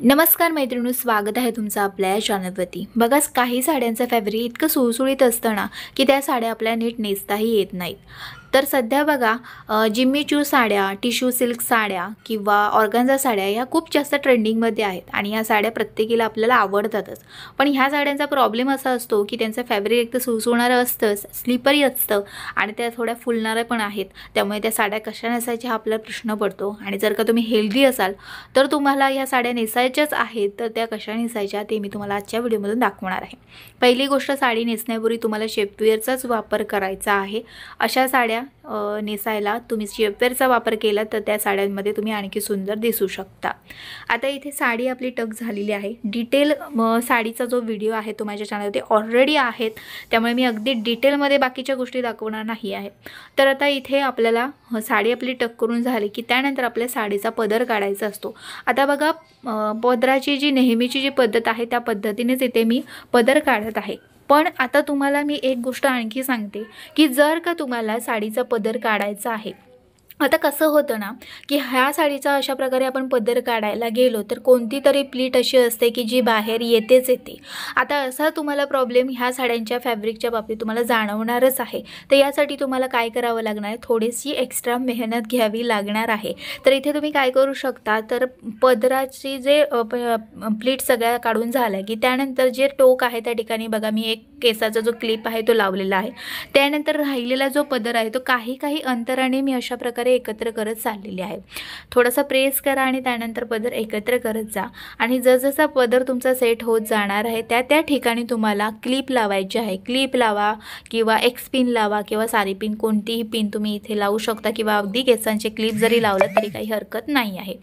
नमस्कार मैत्रिणींनो, स्वागत आहे तुमचं आपल्या या चॅनलवरती। बघा, काही साड्यांचं फॅब्रिक इतकं सुळसुळीत असतं ना की त्या साड्या आपल्याला नीट नेसताही येत नाहीत। तर सध्या बघा जिम्मीचू साड्या, टिश्यू सिल्क साड्या किंवा ऑर्गन्झा साड्या ह्या खूप जास्त ट्रेंडिंगमध्ये आहेत आणि या साड्या प्रत्येकीला आपल्याला आवडतातच। पण ह्या साड्यांचा प्रॉब्लेम असा असतो की त्यांचं फॅब्रिक एक तर सुळसुळणारं असतं, स्लिपरी असतं आणि त्या थोड्या फुलणाऱ्या पण आहेत। त्यामुळे त्या साड्या कशा नेसायच्या हा आपला प्रश्न पडतो। आणि जर का तुम्ही हेल्दी असाल तर तुम्हाला या साड्या नेसायच्याच आहेत, तर त्या कशा नेसायच्या ते मी तुम्हाला आजच्या व्हिडिओमधून दाखवणार आहे। पहिली गोष्ट, साडी नेसण्यापूर्वी तुम्हाला शेपवेअरचाच वापर करायचा आहे। अशा साड्या नेसायला तुम्ही शेपवेअरचा वापर केला तर त्या साड्यांमध्ये तुम्ही आणखी सुंदर दिसू शकता। आता इथे साडी आपली टक झालेली आहे। डिटेल साडीचा जो व्हिडिओ आहे तो माझ्या चॅनलवरती ऑलरेडी आहेत, त्यामुळे मी अगदी डिटेलमध्ये बाकीच्या गोष्टी दाखवणार नाही आहे। तर आता इथे आपल्याला साडी आपली टक करून झाली की त्यानंतर आपल्या साडीचा पदर काढायचा असतो। आता बघा, पदराची जी नेहमीची जी पद्धत आहे त्या पद्धतीनेच इथे मी पदर काढत आहे। पण आता तुम्हाला मी एक गोष्ट आणखी सांगते की जर का तुम्हाला साडीचा पदर काढायचा आहे, आता कसं होतं ना की ह्या साडीचा अशा प्रकारे आपण पदर काढायला गेलो तर कोणती तरी प्लीट अशी असते की जी बाहेर येतेच येते। आता असा तुम्हाला प्रॉब्लेम ह्या साड्यांच्या फॅब्रिकच्या बाबतीत तुम्हाला जाणवणारच आहे। तर यासाठी तुम्हाला काय करावं लागणार आहे, थोडीशी एक्स्ट्रा मेहनत घ्यावी लागणार आहे। तर इथे तुम्ही काय करू शकता, तर पदराची जे प्लीट सगळ्या काढून झाल्या की त्यानंतर जे टोक आहे त्या ठिकाणी बघा मी एक केसाचा जो क्लिप आहे तो लावलेला आहे। त्यानंतर राहिलेला जो पदर आहे तो काही अंतराने मी अशा प्रकारे एकत्र करत चाललेली आहे। थोडासा प्रेस करा आणि त्यानंतर पदर एकत्र करत जा आणि जसजसा पदर तुमचा सेट होत जाणार आहे त्या ठिकाणी तुम्हाला क्लिप लावायची आहे। क्लिप लावा किंवा एक्स पिन लावा किंवा सारी पिन, कोणतीही पिन तुम्ही इथे लावू शकता किंवा अगदी केसांचे क्लिप जरी लावलं तरी काही हरकत नाही आहे।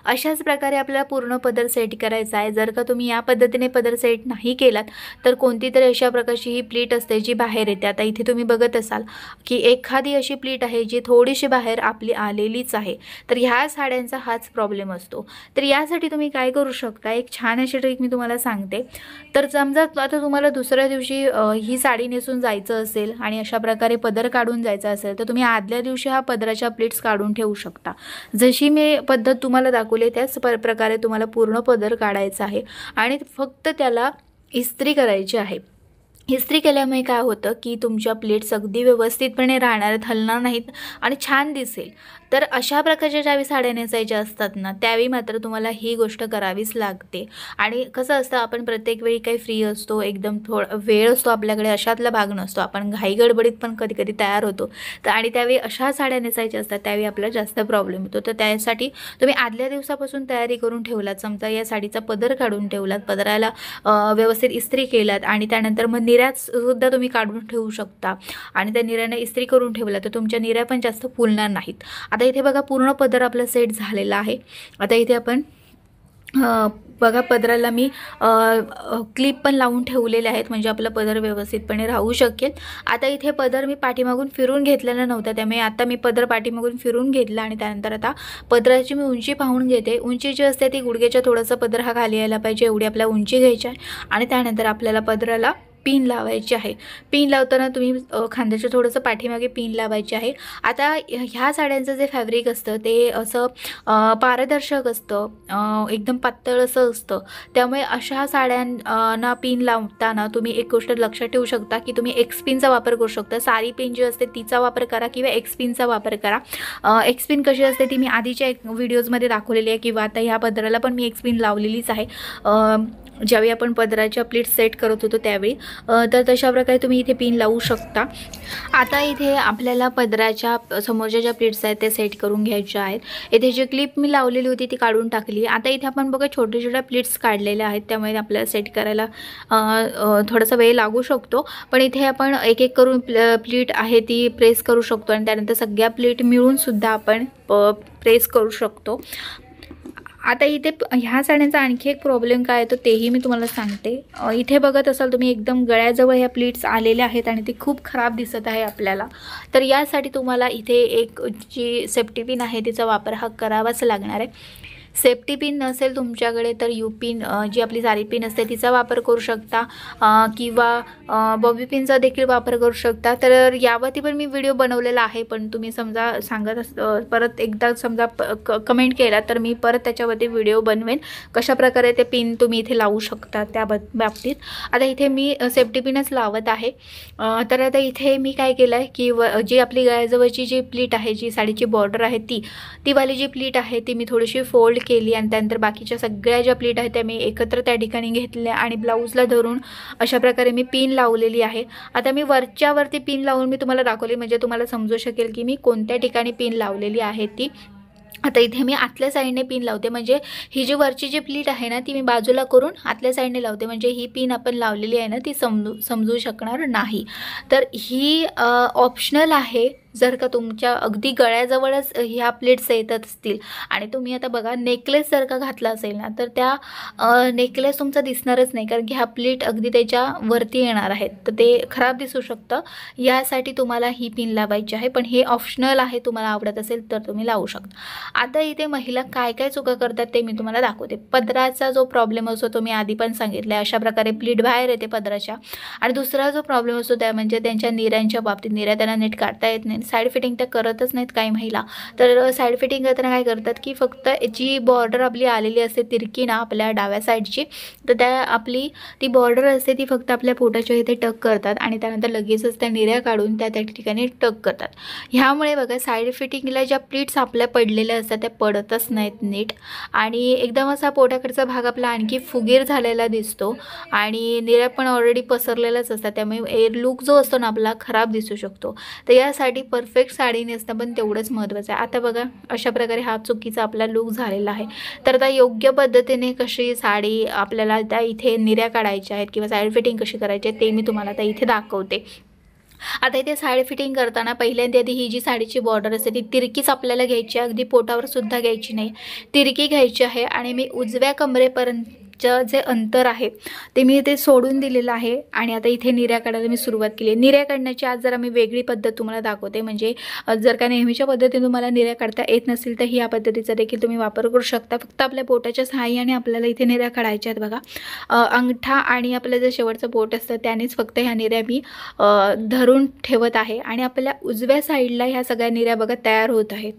अशाच प्रकारे आपल्याला पूर्ण पदर सेट करायचा आहे। जर का तुम्ही या पद्धतीने पदर सेट नाही केलात तर कोणती तरी अशा प्रकारची ही प्लीट असते जी बाहेर येते। आता इथे तुम्ही बघत असाल की एखादी अशी प्लीट आहे जी थोडीशी बाहेर आपली आलेलीच आहे। तर ह्या साड्यांचा हाच प्रॉब्लेम असतो। तर यासाठी तुम्ही काय करू शकता, एक छान अशी ट्रिक मी तुम्हाला सांगते। तर समजा आता तुम्हाला दुसऱ्या दिवशी ही साडी नेसून जायचं असेल आणि अशा प्रकारे पदर काढून जायचं असेल तर तुम्ही आदल्या दिवशी हा पदराच्या प्लीट्स काढून ठेवू शकता। जशी मी पद्धत तुम्हाला दाखवली त्याच प्रकारे तुम्हाला पूर्ण पदर काढायचा आहे आणि फक्त त्याला इस्त्री करायची आहे। इस्त्री केल्यामुळे काय होतं की तुमच्या प्लेट्स अगदी व्यवस्थितपणे राहणार आहेत, हलणार नाहीत आणि छान दिसेल। तर अशा प्रकारच्या ज्यावेळी साड्या नेसायच्या असतात ना त्यावेळी मात्र तुम्हाला ही गोष्ट करावीच लागते। आणि कसं असतं, आपण प्रत्येक वेळी काही फ्री असतो, एकदम वेळ असतो आपल्याकडे, अशातला भाग नसतो। आपण घाई गडबडीत पण कधी कधी तयार होतो तर आणि त्यावेळी अशा साड्या नेसायच्या असतात त्यावेळी आपल्याला जास्त प्रॉब्लेम होतो। तर त्यासाठी तुम्ही आदल्या दिवसापासून तयारी करून ठेवलात, समजा या साडीचा पदर काढून ठेवलात, पदराला व्यवस्थित इस्त्री केलात आणि त्यानंतर मग निऱ्यात सुद्धा तुम्ही काढून ठेवू शकता आणि त्या निऱ्याने इस्त्री करून ठेवला तर तुमच्या निऱ्या पण जास्त फुलणार नाहीत। आता इथे बघा पूर्ण पदर आपला सेट झालेला आहे। आता इथे आपण बघा पदराला मी क्लिप पण लावून ठेवलेले आहेत म्हणजे आपला पदर व्यवस्थितपणे राहू शकेल। आता इथे पदर मी पाठीमागून फिरून घेतलेला नव्हता, त्यामुळे आता मी पदर पाठीमागून फिरून घेतला आणि त्यानंतर आता पदराची मी उंची पाहून घेते। उंची जी असते ती गुडघ्याच्या थोडासा पदर हा खाली यायला पाहिजे, एवढी आपल्याला उंची घ्यायची आहे आणि त्यानंतर आपल्याला पदराला पिन लावायची आहे। पिन लावताना तुम्ही खांद्याच्या थोडंसं पाठीमागे पिन लावायची आहे। आता ह्या साड्यांचं जे फॅब्रिक असतं ते असं पारदर्शक असतं, एकदम पातळ असं असतं। त्यामुळे अशा साड्यांना पिन लावताना तुम्ही एक गोष्ट लक्षात ठेवू शकता की तुम्ही एक्स पिनचा वापर करू शकता। सारी पिन जी असते तिचा वापर करा किंवा एक्स पिनचा वापर करा। एक्स पिन कशी असते ती मी आधीच्या व्हिडिओजमध्ये दाखवलेली आहे किंवा आता ह्या पदराला पण मी एक्स पिन लावलेलीच आहे ज्यावेळी आपण पदराच्या प्लीट सेट करत होतो त्यावेळी। तर तशा प्रकारे तुम्ही इथे पिन लावू शकता। आता इथे आपल्याला पदराच्या समोरच्या ज्या प्लीट्स आहेत ते सेट करून घ्यायच्या आहेत। इथे जी क्लिप मी लावलेली होती ती काढून टाकली। आता इथे आपण बघा छोटे छोटे प्लीट्स काढलेल्या आहेत, त्यामुळे आपल्याला सेट करायला थोडासा वेळ लागू शकतो। पण इथे आपण एक एक करून प्लीट आहे ती प्रेस करू शकतो आणि त्यानंतर सगळ्या प्लीट मिळून सुद्धा आपण प्रेस करू शकतो। आता इथे ह्या साड्यांचा आणखी एक प्रॉब्लेम काय येतो तेही मी तुम्हाला सांगते। इथे बघत असाल तुम्ही एकदम गळ्याजवळ ह्या प्लीट्स आलेल्या आहेत आणि ते खूप खराब दिसत आहे आपल्याला। तर यासाठी तुम्हाला इथे एक जी सेफ्टी पिन आहे तिचा वापर हा करावाच लागणार आहे। सेफ्टी पिन नसेल तुमच्याकडे तर यू पिन जी आपली साडी पिन असते तिचा वापर करू शकता, किंवा बॉबी पिनचा देखील वापर करू शकता. तर यावरती पण मी व्हिडिओ बनवलेला आहे, पण तुम्ही समजा परत एकदा समजा कमेंट केला तर मी परत त्याच्यावरती व्हिडिओ बनवेन कशाप्रकारे ते पिन तुम्ही इथे लावू शकता त्या बाबतीत. आता इथे मी सेफ्टी पिनच लावत आहे. तर आता इथे मी काय केलं आहे की जी आपली गळ्याजवळची जी प्लीट आहे, जी साडीची बॉर्डर आहे ती वाली जी प्लीट आहे ती मी थोडीशी फोल्ड केली आणि त्यानंतर बाकीच्या सगळ्या ज्या प्लीट आहेत त्या मी एकत्र त्या ठिकाणी घेतल्या आणि ब्लाऊजला धरून अशा प्रकारे मी पिन लावलेली आहे. आता मी वरती पिन लावून मी तुम्हाला दाखवली म्हणजे तुम्हाला समजू शकेल की मी कोणत्या ठिकाणी पिन लावलेली आहे ती. आता इथे मी आतल्या साईडने पिन लावते, म्हणजे ही जी वरची जी प्लीट आहे ना ती मी बाजूला करून आतल्या साईडने लावते, म्हणजे ही पिन आपण लावलेली आहे ना ती समजू शकणार नाही. तर ही ऑप्शनल आहे. जर का तुमच्या अगदी गळ्याजवळच ह्या प्लेट्स येत असतील आणि तुम्ही आता बघा नेकलेस जर का घातला असेल ना तर त्या नेकलेस तुमचा दिसणारच नाही, कारण की ह्या प्लेट अगदी त्याच्या वरती येणार आहेत तर ते खराब दिसू शकतं. यासाठी तुम्हाला ही पिन लावायची आहे, पण हे ऑप्शनल आहे. तुम्हाला आवडत असेल तर तुम्ही लावू शकता. आता इथे महिला काय काय चुका करतात ते मी तुम्हाला दाखवते. पदराचा जो प्रॉब्लेम असतो तो मी आधी पण सांगितला, अशा प्रकारे प्लीट बाहेर येते पदराच्या. आणि दुसरा जो प्रॉब्लेम असतो त्या म्हणजे त्यांच्या निऱ्यांच्या बाबतीत. निऱ्या त्यांना नीट काढता येत नाही, साईड फिटिंग त्या करतच नाहीत काही महिला. तर साईड फिटिंग करताना काय करतात की फक्त जी बॉर्डर आपली आलेली असते तिरकी ना आपल्या डाव्या साईडची, तर त्या आपली ती बॉर्डर असते ती फक्त आपल्या पोटाच्या इथे टक करतात आणि त्यानंतर लगेचच त्या निऱ्या काढून त्या ठिकाणी टक करतात. ह्यामुळे बघा साईड फिटिंगला ज्या प्लीट्स आपल्या पडलेल्या असतात त्या पडतच नाहीत नीट आणि एकदम असा पोटाकडचा भाग आपला आणखी फुगीर झालेला दिसतो आणि निऱ्या पण ऑलरेडी पसरलेल्याच असतात, त्यामुळे लुक जो असतो ना आपला खराब दिसू शकतो. तर यासाठी परफेक्ट साडी नेसणं पण तेवढंच महत्त्वाचं आहे. आता बघा अशा प्रकारे हा चुकीचा आपला लुक झालेला आहे. तर आता योग्य पद्धतीने कशी साडी आपल्याला त्या इथे निऱ्या काढायच्या आहेत किंवा साईड फिटिंग कशी करायची आहे ते मी तुम्हाला आता इथे दाखवते. आता इथे साडी फिटिंग करताना पहिल्यांदा आधी ही जी साडीची बॉर्डर असते ती तिरकीच आपल्याला घ्यायची आहे, अगदी पोटावर सुद्धा घ्यायची नाही, तिरकी घ्यायची आहे. आणि मी उजव्या कमरेपर्यंत जे अंतर आहे ते मी इथे सोडून दिलेलं आहे. आणि आता इथे निऱ्या काढायला मी सुरुवात केली. निऱ्या काढण्याची आज जरा मी वेगळी पद्धत तुम्हाला दाखवते, म्हणजे जर का नेहमीच्या पद्धतीने तुम्हाला निऱ्या काढता येत नसेल तर या पद्धतीचा देखील तुम्ही वापर करू शकता. फक्त आपल्या बोटाच्या सहाय्याने आपल्याला इथे निऱ्या काढायच्या आहेत बघा. अंगठा आणि आपलं जे शेवटचं बोट असतं त्यानेच फक्त ह्या निऱ्या मी धरून ठेवत आहे आणि आपल्या उजव्या साईडला ह्या सगळ्या निऱ्या बघा तयार होत आहेत.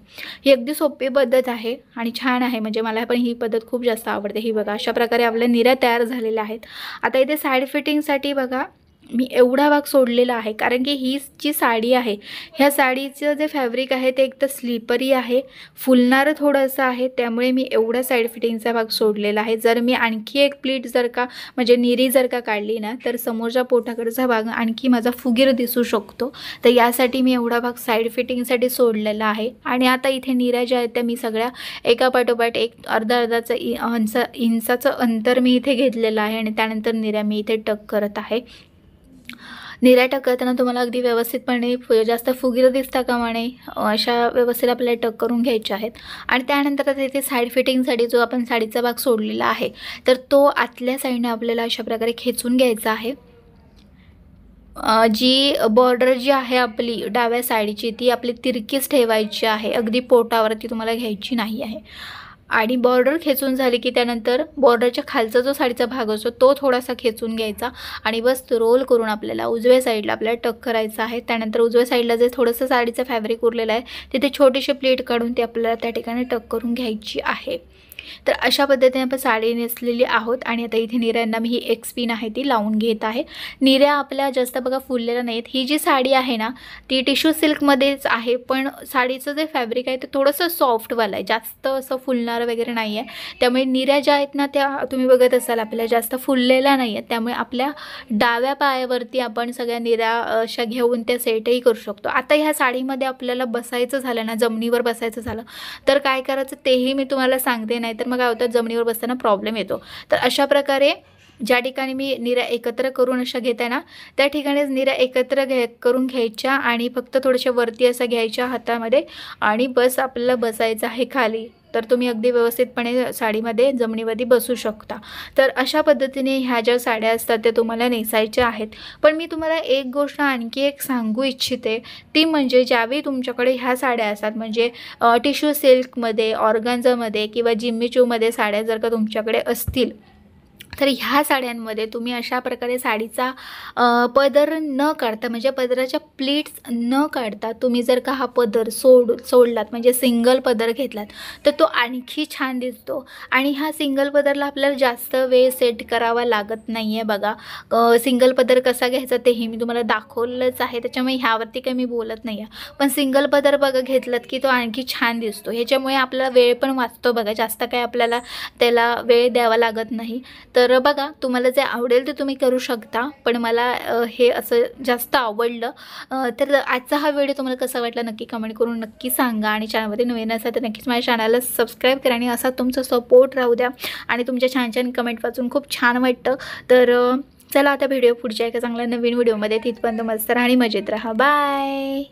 ही अगदी सोपी पद्धत आहे आणि छान आहे, म्हणजे मला पण ही पद्धत खूप जास्त आवडते. ही बघा अशा प्रकारे आपल्या निऱ्या तयार झालेल्या आहेत. आता इथे साईड फिटिंगसाठी बघा मी एवढा भाग सोडलेला आहे, कारण की ही जी साडी आहे ह्या साडीचं जे फॅब्रिक आहे ते एक तर स्लिपरी आहे, फुलणारं थोडंसं आहे, त्यामुळे मी एवढा साईड फिटिंगचा भाग सोडलेला आहे. जर मी आणखी एक प्लीट जर का म्हणजे निरी जर का काढली ना तर समोरच्या पोटाकडचा भाग आणखी माझा फुगीर दिसू शकतो. तर यासाठी मी एवढा भाग साईड फिटिंगसाठी सोडलेला आहे. आणि आता इथे निऱ्या ज्या आहेत त्या मी सगळ्या एका पाठोपाठ एक अर्धाचं इंचाचं अंतर मी इथे घेतलेलं आहे आणि त्यानंतर निऱ्या मी इथे टक करत आहे. निऱ्या टक करताना तुम्हाला अगदी व्यवस्थितपणे जास्त फुगीर दिसता कामा नये अशा व्यवस्थित आपल्याला टक करून घ्यायचे आहेत. आणि त्यानंतर आता इथे साईड फिटिंगसाठी जो आपण साडीचा भाग सोडलेला आहे तर तो आतल्या साईडने आपल्याला अशा प्रकारे खेचून घ्यायचा आहे. जी बॉर्डर जी आहे आपली डाव्या साईडची ती आपली तिरकीच ठेवायची आहे, अगदी पोटावरती तुम्हाला घ्यायची नाही आहे. आणि बॉर्डर खेचून झाली की त्यानंतर बॉर्डरच्या खालचा जो साडीचा भाग असतो तो थोडासा खेचून घ्यायचा आणि बस रोल करून आपल्याला उजव्या साईडला आपल्याला टक करायचं आहे. त्यानंतर उजव्या साईडला जे थोडंसं साडीचं फॅब्रिक उरलेलं आहे तिथे छोटीशी प्लेट काढून ती आपल्याला त्या ठिकाणी टक करून घ्यायची आहे. तर अशा पद्धतीने आपण साडी नेसलेली आहोत. आणि आता इथे निऱ्यांना मी ही एक स्पिन आहे ती लावून घेत आहे. निऱ्या आपल्या जास्त बघा फुललेल्या नाहीत. ही जी साडी आहे ना ती टिश्यू सिल्कमध्येच आहे, पण साडीचं जे फॅब्रिक आहे ते थोडंसं सॉफ्टवालं आहे, जास्त असं फुलणारं वगैरे नाही आहे. त्यामुळे निऱ्या ज्या आहेत ना त्या तुम्ही बघत असाल आपल्या जास्त फुललेल्या नाही आहेत. त्यामुळे आपल्या डाव्या पायावरती आपण सगळ्या निऱ्या अशा घेऊन त्या सेटही करू शकतो. आता ह्या साडीमध्ये आपल्याला बसायचं झालं ना, जमिनीवर बसायचं झालं तर काय करायचं तेही मी तुम्हाला सांगते, नाही तर मग काय होतं जमिनीवर बसताना प्रॉब्लेम येतो. तर अशा प्रकारे ज्या ठिकाणी मी निऱ्या एकत्र करून अशा घेते ना त्या ठिकाणीच निऱ्या एकत्र करून घ्यायच्या आणि फक्त थोड्याशा वरती असं घ्यायच्या हातामध्ये आणि बस आपल्याला बसायचं आहे खाली. तर तुम्ही अगदी व्यवस्थितपणे साडीमध्ये जमिनीमध्ये बसू शकता। तर अशा पद्धतीने ह्या ज्या साड्या असतात त्या तुम्हाला नेसायच्या आहेत। पण मी तुम्हाला एक गोष्ट आणखी एक सांगू इच्छिते, ती म्हणजे ज्यावेळी तुमच्याकडे ह्या साड्या असतात म्हणजे टिश्यू सिल्कमध्ये, ऑर्गान्झामध्ये किंवा जिम्मी चूमध्ये साड्या जर का तुमच्याकडे असतील, तर ह्या साड्यांमध्ये तुम्ही अशा प्रकारे साडीचा पदर न काढता म्हणजे पदराच्या प्लीट्स न काढता तुम्ही जर का हा पदर सोडलात म्हणजे सिंगल पदर घेतलात तर तो आणखी छान दिसतो। आणि ह्या सिंगल पदरला आपल्याला जास्त वेळ सेट करावा लागत नाही आहे। बघा सिंगल पदर कसा घ्यायचा तेही मी तुम्हाला दाखवलंच आहे, त्याच्यामुळे ह्यावरती काही मी बोलत नाही आहे। पण सिंगल पदर बघा घेतलात की तो आणखी छान दिसतो, ह्याच्यामुळे आपला वेळ पण वाचतो बघा, जास्त काय आपल्याला त्याला वेळ द्यावा लागत नाही। तर बघा तुम्हाला जे आवडेल ते तुम्ही करू शकता, पण मला हे असं जास्त आवडलं। तर आजचा हा व्हिडिओ तुम्हाला कसा वाटला नक्की कमेंट करून नक्की सांगा। आणि चॅनलमध्ये नवीन असाल तर नक्कीच माझ्या चॅनलला सबस्क्राईब करा आणि असा तुमचा सपोर्ट राहू द्या। आणि तुमच्या छान छान कमेंट वाचून खूप छान वाटतं। तर चला आता व्हिडिओ पुढच्या एका चांगल्या नवीन व्हिडिओमध्ये, तिथपर्यंत मस्त राहा आणि मजेत राहा। बाय।